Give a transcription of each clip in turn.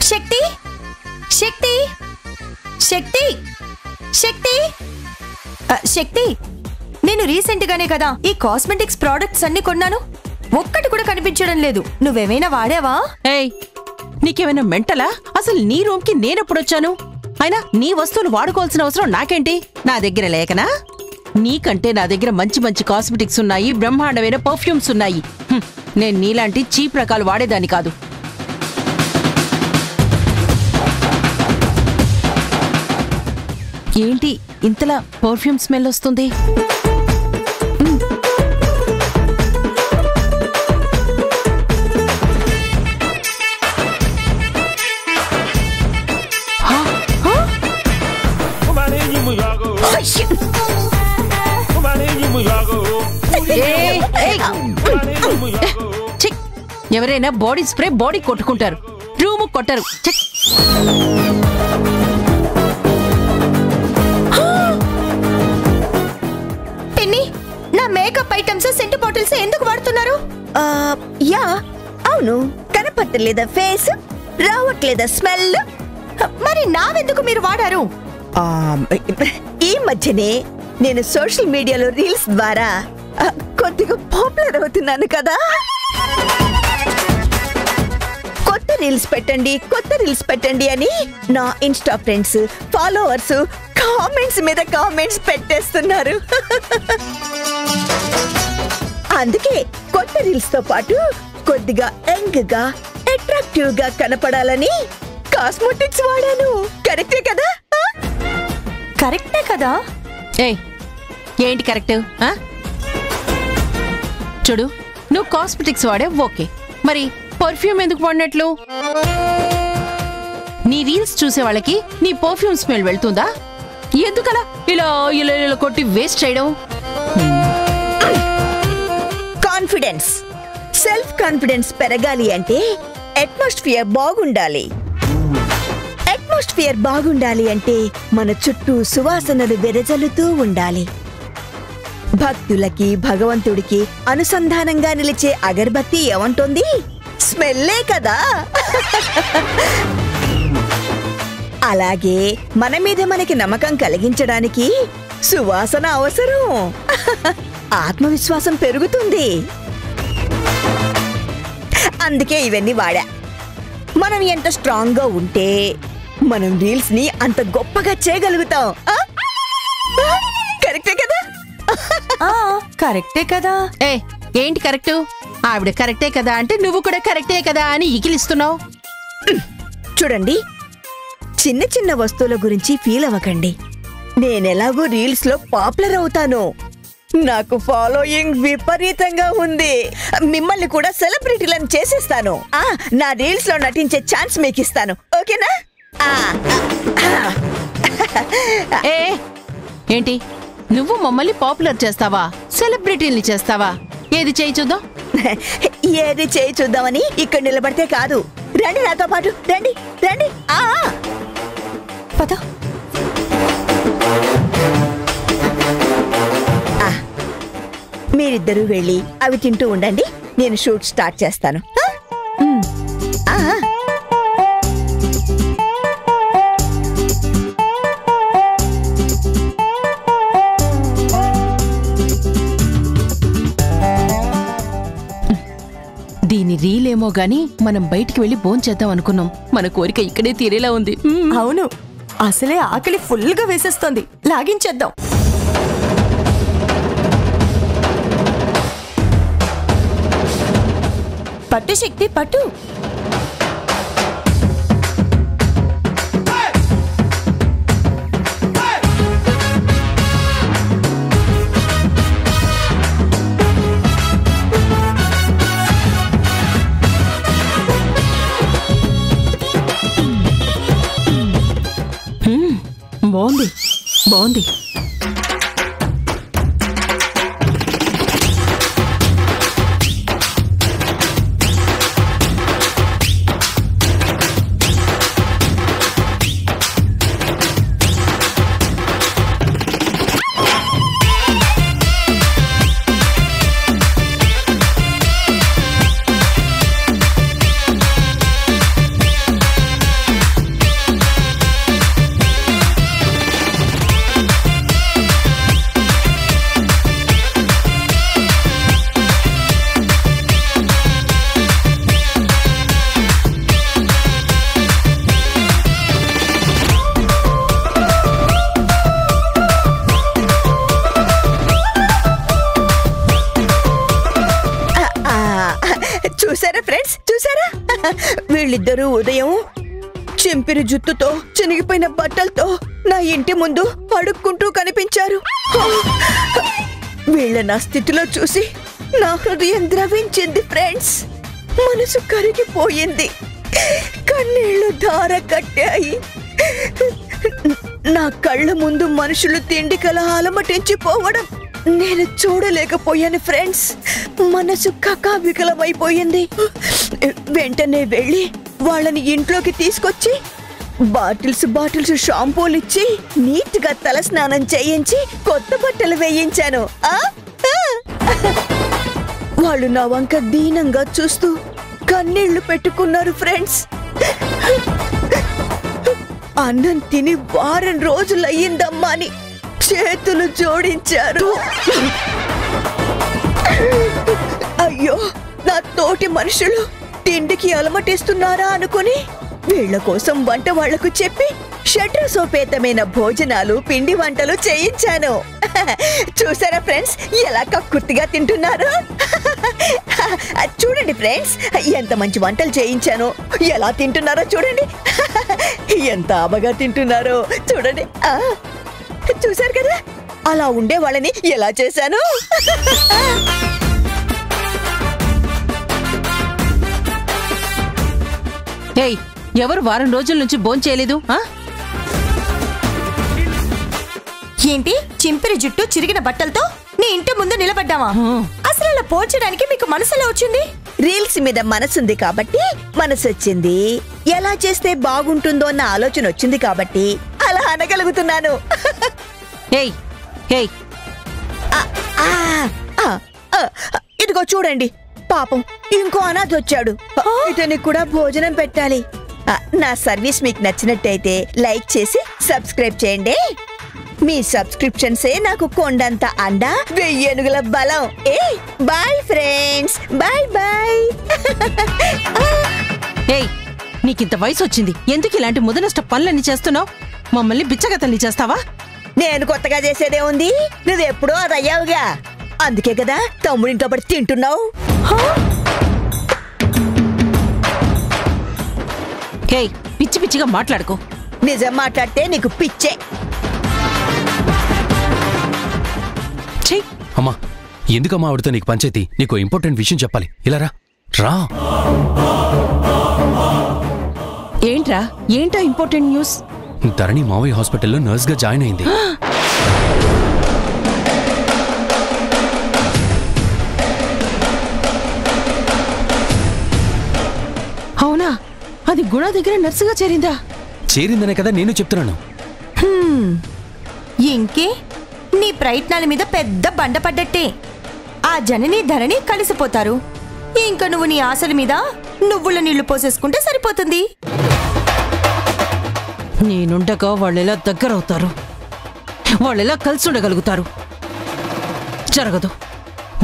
శక్తి శక్తి శక్తి శక్తి శక్తి నేను రీసెంట్ గానే కదా ఈ కాస్మెటిక్స్ ప్రొడక్ట్స్ అన్ని కొన్నాను. ఒక్కటి కూడా కనిపించడం లేదు. నువ్వేమైనా వాడావా? ఏయ్, నీకేమైనా మెంటలా? అసలు నీ రూమ్ కి నేనెప్పుడొచ్చాను? అయినా నీ వస్తువులు వాడుకోవాల్సిన అవసరం నాకేంటి? నా దగ్గర లేకనా? నీకంటే నా దగ్గర మంచి మంచి కాస్మెటిక్స్ ఉన్నాయి, బ్రహ్మాండమైన పర్ఫ్యూమ్స్ ఉన్నాయి. నేను నీలాంటి చీప్ రకాలు వాడేదాన్ని కాదు. ఏంటి ఇంతలా పర్ఫ్యూమ్ స్మెల్ వస్తుంది? ఎవరైనా బాడీ స్ప్రే బాడీ కొట్టుకుంటారు, రూము కొట్టరు. పిన్ని, నా మేకప్ ఐటమ్స్ సెంటు బాటిల్స్ ఎందుకు వాడుతున్నారు? యా అవును, కనపట్టలేదా ఫేస్, రావట్లేదా స్మెల్? మరి నావెందుకు మీరు వాడారు? ఈ మధ్యనే నేను సోషల్ మీడియాలో రీల్స్ ద్వారా కొద్దిగా పాపులర్ అవుతున్నాను కదా. కొత్త రీల్స్ పెట్టండి అని నా ఇన్స్టా ఫ్రెండ్స్, ఫాలోవర్స్ కామెంట్స్ మీద కామెంట్స్ పెట్టేస్తున్నారు. అందుకే కొత్త రీల్స్ తో పాటు కొద్దిగా యంగ్ గా అట్రాక్టివ్ గా కనపడాలని కాస్మెటిక్స్ వాడాను. కరెక్టే కదా? కరెక్టే కదా? ఏంటి కరెక్ట్? చూడు, నువ్వు కాస్మెటిక్స్ వాడే ఓకే, మరి పర్ఫ్యూమ్ ఎందుకు వాడినట్లు? నీ రీల్స్ చూసే వాళ్ళకి నీ పర్ఫ్యూమ్ స్మెల్ వెళ్తుందా? ఎందుకలా ఇలా ఇలా ఇలా కొట్టి వేస్ట్ చేయడం? కాన్ఫిడెన్స్, సెల్ఫ్ కాన్ఫిడెన్స్ పెరగాలి అంటే అట్మాస్ఫియర్ బాగుండాలి. అట్మాస్ఫియర్ బాగుండాలి అంటే మన చుట్టూ సువాసనలు వెదజల్లుతూ ఉండాలి. భక్తులకి, భగవంతుడికి అనుసంధానంగా నిలిచే అగరబత్తి ఏమంటుంది? స్మెల్లే కదా. అలాగే మన మీద మనకి నమ్మకం కలిగించడానికి సువాసన అవసరం. ఆత్మవిశ్వాసం పెరుగుతుంది. అందుకే ఇవన్నీ వాడా. మనం ఎంత స్ట్రాంగ్ గా ఉంటే మనం రీల్స్ ని అంత గొప్పగా చేయగలుగుతాం. కరెక్టే కదా? కరెక్టే కదా? ఏంటి కరెక్ట్? ఆవిడ కరెక్టే కదా అంటే నువ్వు కూడా కరెక్టే కదా అని ఇకిలిస్తున్నావు. చూడండి, చిన్న చిన్న వస్తువుల గురించి ఫీల్ అవ్వకండి. నేనెలాగో రీల్స్ లో పాపులర్ అవుతాను. నాకు ఫాలోయింగ్ విపరీతంగా ఉంది. మిమ్మల్ని కూడా సెలబ్రిటీలను చేసేస్తాను. నా రీల్స్ లో నటించే ఛాన్స్ మీకు ఇస్తాను. ఓకేనా? ఏంటి నువ్వు మమ్మల్ని పాపులర్ చేస్తావా? సెలబ్రిటీల్ని చేస్తావా? ఏది చేయి చూద్దాం. ఏది చేయి చూద్దామని ఇక్కడ నిలబడితే కాదు. రండి నాతో పాటు, రండి రండి. పద. మీరిద్దరూ వెళ్ళి అవి తింటూ ఉండండి, నేను షూట్ స్టార్ట్ చేస్తాను. దీని రీలేమో గాని మనం బయటికి వెళ్లి భోంచేద్దాం అనుకున్నాం. మన కోరిక ఇక్కడే తీరేలా ఉంది. అవును, అసలే ఆకలి ఫుల్ గా వేసేస్తోంది. లాగించేద్దాం. పట్టు శక్తి, పట్టు. బాగుంది, బాగుంది. వీళ్ళిద్దరూ ఉదయం చింపిరి జుత్తుతో చినిగిపోయిన బట్టలతో నా ఇంటి ముందు అడుక్కుంటూ కనిపించారు. వీళ్ళ నా స్థితిలో చూసి నా హృదయం ద్రవించింది ఫ్రెండ్స్. మనసు కరిగిపోయింది, కన్నీళ్లు ధార కట్టాయి. నా కళ్ళ ముందు మనుషులు తిండి కల అలమటించిపోవడం నేను చూడలేకపోయాను ఫ్రెండ్స్. మనసు కకావికలమైపోయింది. వెంటనే వెళ్ళి వాళ్ళని ఇంట్లోకి తీసుకొచ్చి బాటిల్స్ షాంపూలు ఇచ్చి నీట్ గా తల స్నానం చేయించి కొత్త బట్టలు వేయించాను. వాళ్ళు నా వంక దీనంగా చూస్తూ కన్నీళ్లు పెట్టుకున్నారు ఫ్రెండ్స్. అన్నం తిని వారం రోజులయ్యిందమ్మా అని చేతులు జోడించారు. అయ్యో, నా తోటి మనుషులు తిండికి అలమటిస్తున్నారా అనుకుని వీళ్ల కోసం వంట వాళ్లకు చెప్పి షడ్రసోపేతమైన భోజనాలు, పిండి వంటలు చేయించాను. చూసారా ఫ్రెండ్స్ ఎలా కక్కుర్తిగా తింటున్నారు? చూడండి ఫ్రెండ్స్, ఎంత మంచి వంటలు చేయించానో, ఎలా తింటున్నారో చూడండి. ఎంత ఆబగా తింటున్నారో చూడండి. చూసారు కదా, అలా ఉండే వాళ్ళని ఎలా చేశాను. ఏయ్, ఎవరు వారం రోజుల నుంచి భోంచేయలేదు? ఏంటి, చింపిరి జుట్టు చిరిగిన బట్టలతో నీ ఇంటి ముందు నిలబడ్డావా? అసలు అలా పోల్చడానికి మీకు మనసులో వచ్చింది? రీల్స్ మీద మనసుంది కాబట్టి మనసు వచ్చింది. ఎలా చేస్తే బాగుంటుందో అన్న ఆలోచన వచ్చింది కాబట్టి అలా అనగలుగుతున్నాను. ఏయ్ ఏయ్, ఇదిగో చూడండి, పాపం ఇంకో అనాథ వచ్చాడు. ఇతనికి కూడా భోజనం పెట్టాలి. నా సర్వీస్ మీకు నచ్చినట్టయితే లైక్ చేసి సబ్స్క్రైబ్ చేయండి. మీ సబ్స్క్రిప్షన్సే నాకు కొండంత అండ, 1000 ఏనుగుల బలం. Bye friends, bye bye. ఏయ్, నీకింత వయసు వచ్చింది, ఎందుకు ఇలాంటి ముదనష్ట పనులన్నీ చేస్తున్నావు? మమ్మల్ని బిచ్చగతల్ని చేస్తావా? నేను కొత్తగా చేసేదే ఉంది, నువ్వెప్పుడో అదయ్యావుగా. అందుకే కదా తమ్ముడింట్లో పడి తింటున్నావు. ఏయ్, పిచ్చి పిచ్చిగా మాట్లాడుకో. నిజం మాట్లాడితే నీకు పిచ్చే. అమ్మా, ఎందుకమ్మా ఆవిడతో నీకు పంచాయతీ? నీకు ఇంపార్టెంట్ విషయం చెప్పాలి. ఇలా రా. ఏంట్రా, ఏంటా ఇంపార్టెంట్ న్యూస్? ధరణి మావయ్య హాస్పిటల్లో నర్స్ గా జాయిన్ అయింది. అవునా? అది గుణ దగ్గర నర్సుగా చేరిందా? చేరిందనే కదా నేను చెప్తున్నాను. ఇంకే నీ ప్రయత్నాల మీద పెద్ద బండ పడ్డట్టే. ఆ జనని ధరణి కలిసిపోతారు. ఇంకా నువ్వు నీ ఆశల మీద నువ్వుల నీళ్లు పోసేసుకుంటే సరిపోతుంది. నేనుండగా వాళ్ళెలా దగ్గరవుతారు? వాళ్ళెలా కలిసి ఉండగలుగుతారు? జరగదు.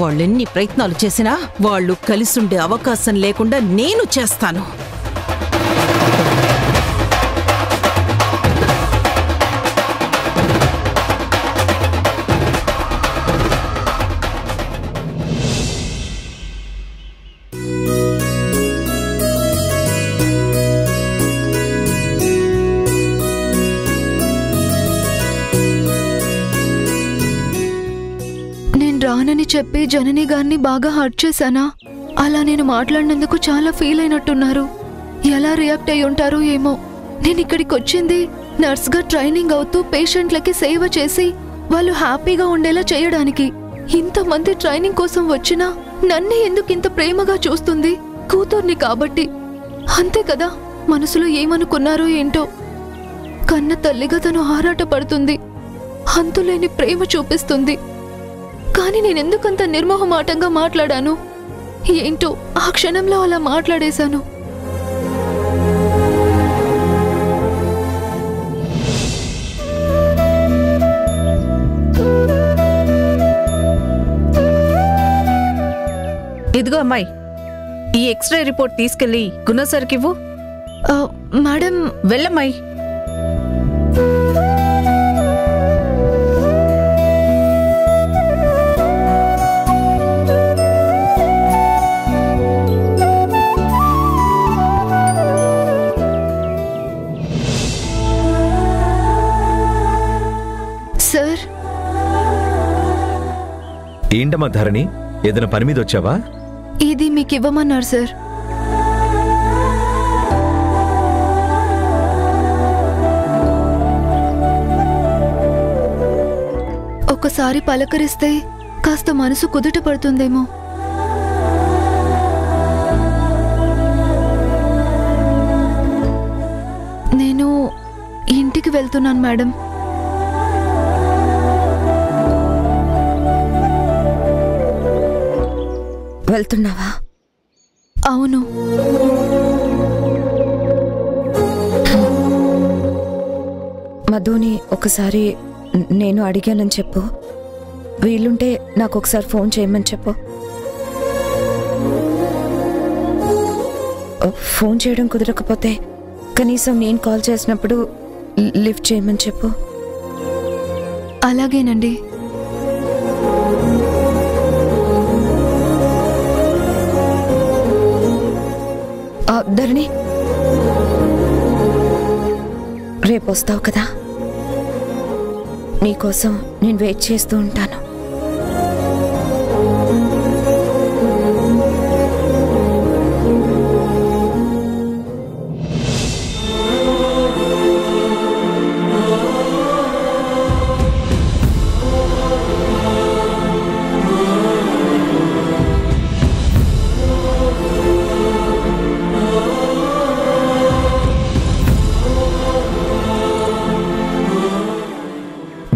వాళ్ళెన్ని ప్రయత్నాలు చేసినా వాళ్ళు కలిసుండే అవకాశం లేకుండా నేను చేస్తాను. రానని చెప్పి జనని గారిని బాగా హర్ట్ చేశానా? అలా నేను మాట్లాడినందుకు చాలా ఫీల్ అయినట్టున్నారు. ఎలా రియాక్ట్ అయి ఉంటారో ఏమో. నేను ఇక్కడికి వచ్చింది నర్స్గా ట్రైనింగ్ అవుతూ పేషెంట్లకి సేవ చేసి వాళ్ళు హ్యాపీగా ఉండేలా చేయడానికి. ఇంతమంది ట్రైనింగ్ కోసం వచ్చినా నన్నే ఎందుకు ఇంత ప్రేమగా చూస్తుంది? కూతుర్ని కాబట్టి. అంతే కదా, మనసులో ఏమనుకున్నారో ఏంటో. కన్న తల్లిగా తను ఆరాటపడుతుంది, అంతులేని ప్రేమ చూపిస్తుంది. కానీ నేనెందుకంత నిర్మోహమాటంగా మాట్లాడాను ఏంటో? ఆ క్షణంలో అలా మాట్లాడేశాను. ఇదిగో అమ్మాయి, ఈ ఎక్స్రే రిపోర్ట్ తీసుకెళ్లి గుణ సార్కి ఇవ్వు. మేడం, వెళ్ళమ్మాయి. ఏంటమ్మా ధరణి, ఏదైనా పని మీద వచ్చావా? ఇది మీకు ఇవ్వమన్నారు సార్. ఒకసారి పలకరిస్తే కాస్త మనసు కుదుట పడుతుందేమో. నేను ఇంటికి వెళ్తున్నాను మేడం. వెళ్తున్నావా? అవును. మధుని ఒకసారి నేను అడిగానని చెప్పు. వీలుంటే నాకు ఒకసారి ఫోన్ చేయమని చెప్పు. ఫోన్ చేయడం కుదరకపోతే కనీసం నేను కాల్ చేసినప్పుడు లిఫ్ట్ చేయమని చెప్పు. అలాగేనండి. ధరణి, రేపు వస్తావు కదా, నీకోసం నేను వెయిట్ చేస్తూ ఉంటాను.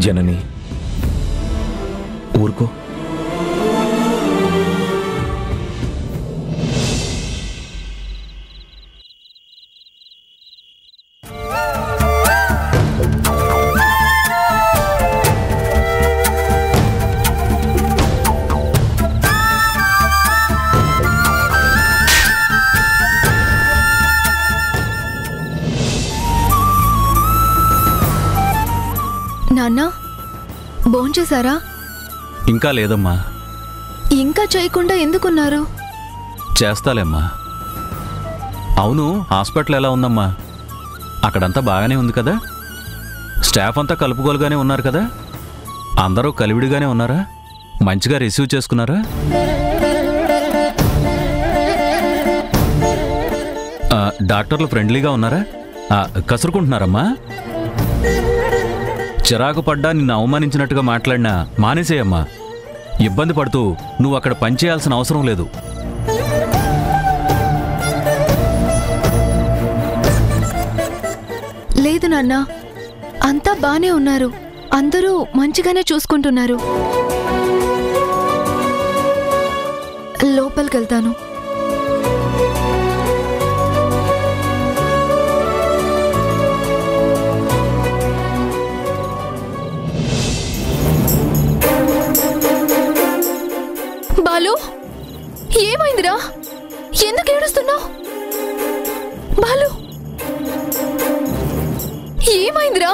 జనని, ఊరుకో. నాన్న, భోంచేశారా? ఇంకా లేదమ్మా. ఇంకా చేయకుండా ఎందుకున్నారు? చేస్తాలేమ్మా. అవును, హాస్పిటల్ ఎలా ఉందమ్మా? అక్కడంతా బాగానే ఉంది కదా? స్టాఫ్ అంతా కలుపుగోలుగానే ఉన్నారు కదా? అందరూ కలివిడిగానే ఉన్నారా? మంచిగా రిసీవ్ చేసుకున్నారా? డాక్టర్లు ఫ్రెండ్లీగా ఉన్నారా? కసురుకుంటున్నారమ్మా? చిరాకు పడ్డా నిన్ను అవమానించినట్టుగా మాట్లాడినా మానేసేయమ్మా. ఇబ్బంది పడుతూ నువ్వు అక్కడ పనిచేయాల్సిన అవసరం లేదు. లేదు నాన్న, అంతా బానే ఉన్నారు. అందరూ మంచిగానే చూసుకుంటున్నారు. లోపలికెళ్తాను. బాలు, ఏమైందిరా? ఎందుకు ఏడుస్తున్నావు? బాలు, ఏమైందిరా?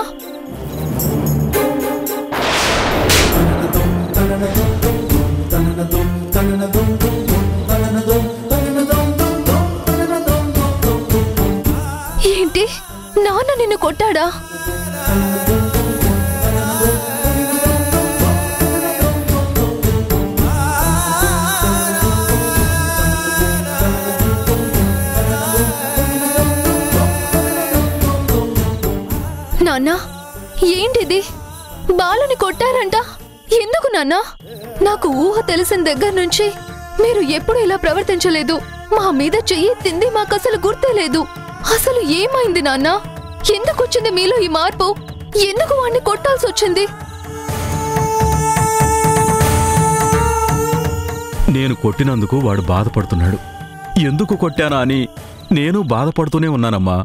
ఏంటి, నాన్న నిన్ను కొట్టాడా? నాన్నా, ఏంటిది? బాలుని కొట్టారంట. ఎందుకు నాన్నా? నాకు ఊహ తెలిసిన దగ్గర నుంచి మీరు ఎప్పుడు ఇలా ప్రవర్తించలేదు. మా మీద చెయ్యి తింది మాకు అసలు గుర్తే లేదు. అసలు ఏమైంది నాన్నా? ఎందుకు వచ్చింది మీలో ఈ మార్పు? ఎందుకు వాణ్ణి కొట్టాల్సి వచ్చింది? నేను కొట్టినందుకు వాడు బాధపడుతున్నాడు. ఎందుకు కొట్టానా అని నేను బాధపడుతూనే ఉన్నానమ్మా.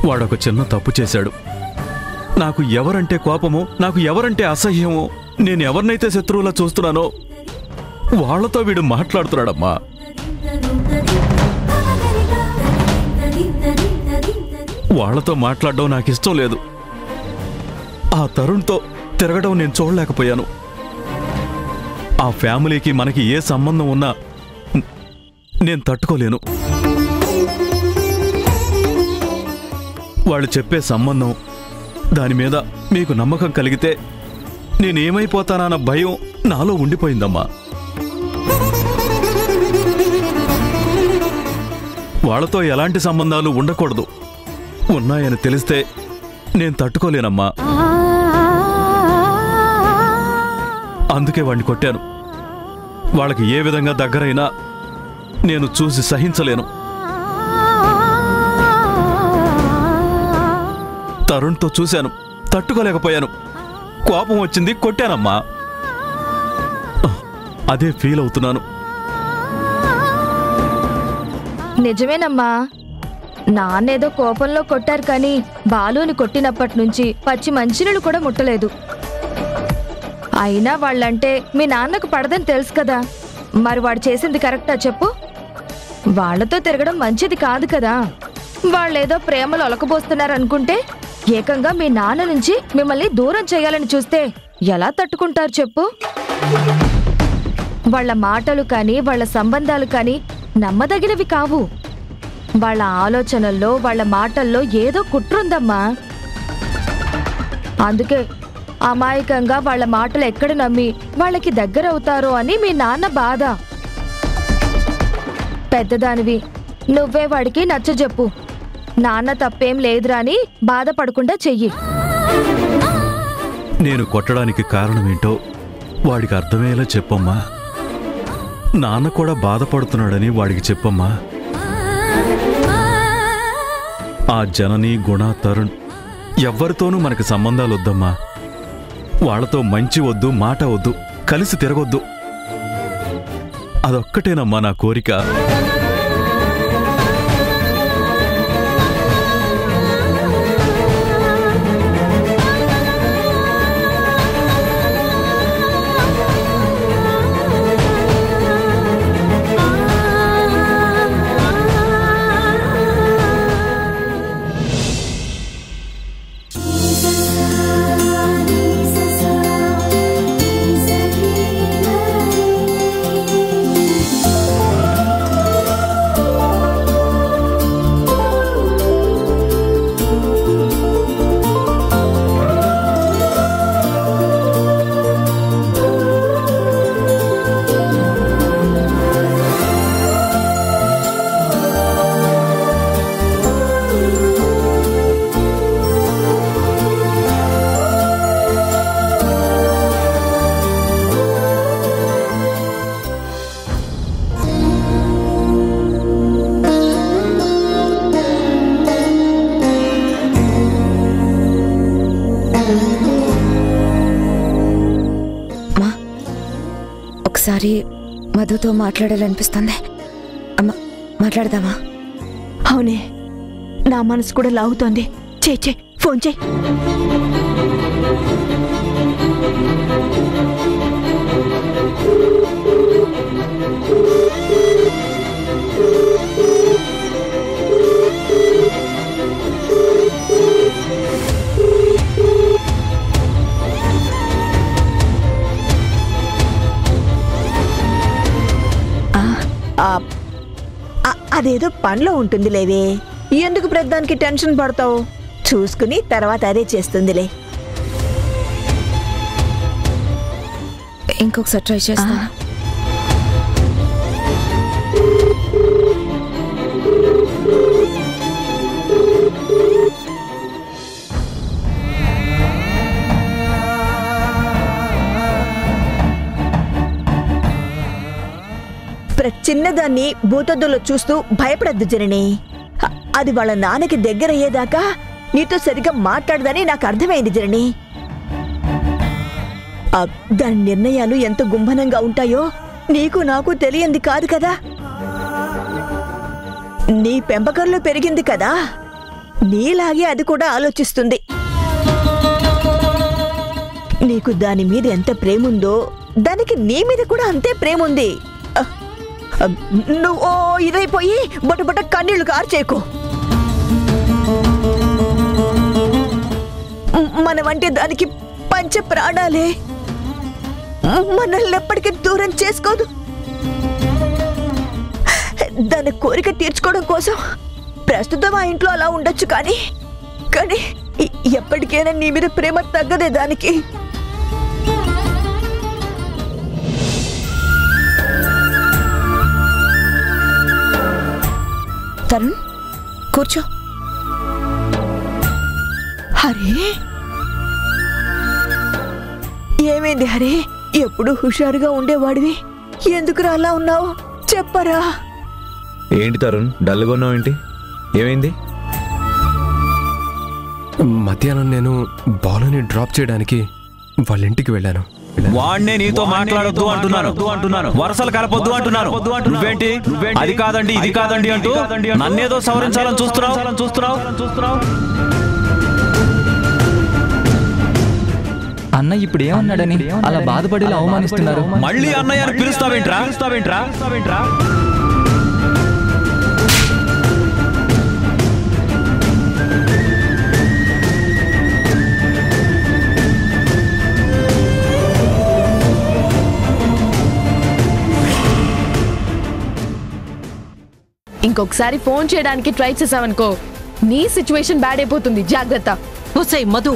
వాడొక చిన్న తప్పు చేశాడు. నాకు ఎవరంటే కోపమో, నాకు ఎవరంటే అసహ్యమో, నేను ఎవరినైతే శత్రువులా చూస్తున్నానో వాళ్లతో వీడు మాట్లాడుతున్నాడమ్మా. వాళ్లతో మాట్లాడడం నాకు ఇష్టం లేదు. ఆ తరుణ్తో తిరగడం నేను చూడలేకపోయాను. ఆ ఫ్యామిలీకి మనకి ఏ సంబంధం ఉన్నా నేను తట్టుకోలేను. వాళ్ళు చెప్పే సంబంధం, దాని మీద మీకు నమ్మకం కలిగితే నేనేమైపోతానన్న భయం నాలో ఉండిపోయిందమ్మా. వాళ్ళతో ఎలాంటి సంబంధాలు ఉండకూడదు. ఉన్నాయని తెలిస్తే నేను తట్టుకోలేనమ్మా. అందుకే వాణ్ణి కొట్టాను. వాళ్ళకి ఏ విధంగా దగ్గరైనా నేను చూసి సహించలేను. తరుణ్తో చూశాను, తట్టుకోలేకపోయాను. కోపం వచ్చింది, కొట్టానమ్మా. అదే ఫీల్ అవుతున్నాను. నిజమేనమ్మా, నాన్నేదో కోపంలో కొట్టారు కానీ బాలుని కొట్టినప్పటి నుంచి పచ్చి మంచినీళ్ళు కూడా ముట్టలేదు. అయినా వాళ్ళంటే మీ నాన్నకు పడదని తెలుసు కదా, మరి వాడు చేసింది కరెక్టా చెప్పు? వాళ్లతో తిరగడం మంచిది కాదు కదా. వాళ్ళేదో ప్రేమలు ఒలకబోస్తున్నారనుకుంటే ఏకంగా మీ నాన్న నుంచి మిమ్మల్ని దూరం చేయాలని చూస్తే ఎలా తట్టుకుంటారు చెప్పు? వాళ్ళ మాటలు కానీ వాళ్ళ సంబంధాలు కానీ నమ్మదగినవి కావు. వాళ్ళ ఆలోచనల్లో వాళ్ళ మాటల్లో ఏదో కుట్రుందమ్మా. అందుకే అమాయకంగా వాళ్ళ మాటలు ఎక్కడ నమ్మి వాళ్ళకి దగ్గరవుతారో అని మీ నాన్న బాధ. పెద్దదానివి, నువ్వే వాడికి నచ్చజెప్పు. నాన్న తప్పేం లేదురా అని బాధపడకుండా చెయ్యి. నేను కొట్టడానికి కారణమేంటో వాడికి అర్థమయ్యేలా చెప్పమ్మా. నాన్న కూడా బాధపడుతున్నాడని వాడికి చెప్పమ్మా. ఆ జనని, గుణ, తరుణ్ ఎవ్వరితోనూ మనకి సంబంధాలు వద్దమ్మా. వాళ్లతో మంచి వద్దు, మాట వద్దు, కలిసి తిరగొద్దు. అదొక్కటేనమ్మా నా కోరిక. ఒకసారి మధుతో మాట్లాడాలనిపిస్తుంది. అమ్మ, మాట్లాడదామా? అవునే, నా మనసు కూడా లాగుతోంది. చెయ్యి, ఫోన్ చెయ్యి. అదేదో పనిలో ఉంటుంది లేవే, ఎందుకు ప్రతిదానికి టెన్షన్ పడతావు? చూసుకుని తర్వాత అదే చేస్తుందిలే. ఇంకొకసారి ట్రై చేస్తా. చిన్నదాన్ని భూతద్దులో చూస్తూ భయపడద్దు జనని. అది వాళ్ళ నాన్నకి దగ్గరయ్యేదాకా నీతో సరిగ్గా మాట్లాడదని నాకు అర్థమైంది జనని. దాని నిర్ణయాలు ఎంత గుంభనంగా ఉంటాయో నీకు నాకు తెలియంది కాదు కదా. నీ పెంపకంలో పెరిగింది కదా, నీలాగే అది కూడా ఆలోచిస్తుంది. నీకు దాని మీద ఎంత ప్రేముందో దానికి నీ మీద కూడా అంతే ప్రేముంది. నువ్వు ఇదైపోయి బొట్ట కన్నీళ్లు కార్చేకు. మనమంటే దానికి పంచ ప్రాణాలే. మనల్ని ఎప్పటికీ దూరం చేసుకోదు. దాని కోరిక తీర్చుకోవడం కోసం ప్రస్తుతం ఆ ఇంట్లో అలా ఉండొచ్చు, కానీ ఎప్పటికైనా నీ మీద ప్రేమ తగ్గదే దానికి. తరుణ్ కూర్చో. హరే ఏమైంది హరే? ఎప్పుడు హుషారుగా ఉండేవాడివి, ఎందుకురా అలా ఉన్నావు? చెప్పరా. ఏంటి తరుణ్ డల్గా ఉన్నావు ఏంటి? ఏమైంది? మధ్యాహ్నం నేను బాలుని డ్రాప్ చేయడానికి వాళ్ళ ఇంటికి వెళ్ళాను. వాణ్ణే నీతో మాట్లాడొద్దు అంటున్నాను, వరసలు కలపొద్దు అంటున్నాను. నువ్వేంటి అది కాదండి ఇది కాదండి అంటూ నన్నేదో సవరించాలని చూస్తున్నావు. అన్న ఇప్పుడు ఏమన్నాడని అలా బాధపడి అవమానిస్తున్నారు? మళ్ళీ అన్నయ్య అని పిలుస్తావేంట్రా? ఇంకొకసారి ఫోన్ చేయడానికి ట్రై చేసావనుకో నీ సిచ్యువేషన్ బ్యాడ్ అయిపోతుంది. జాగ్రత్త. ఒసై మధు,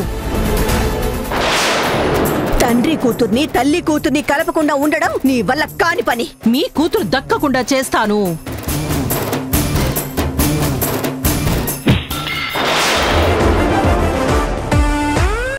తండ్రి కూతుర్ని తల్లి కూతుర్ని కలపకుండా ఉండడం నీ వల్ల కాని పని. మీ కూతురు దక్కకుండా చేస్తాను.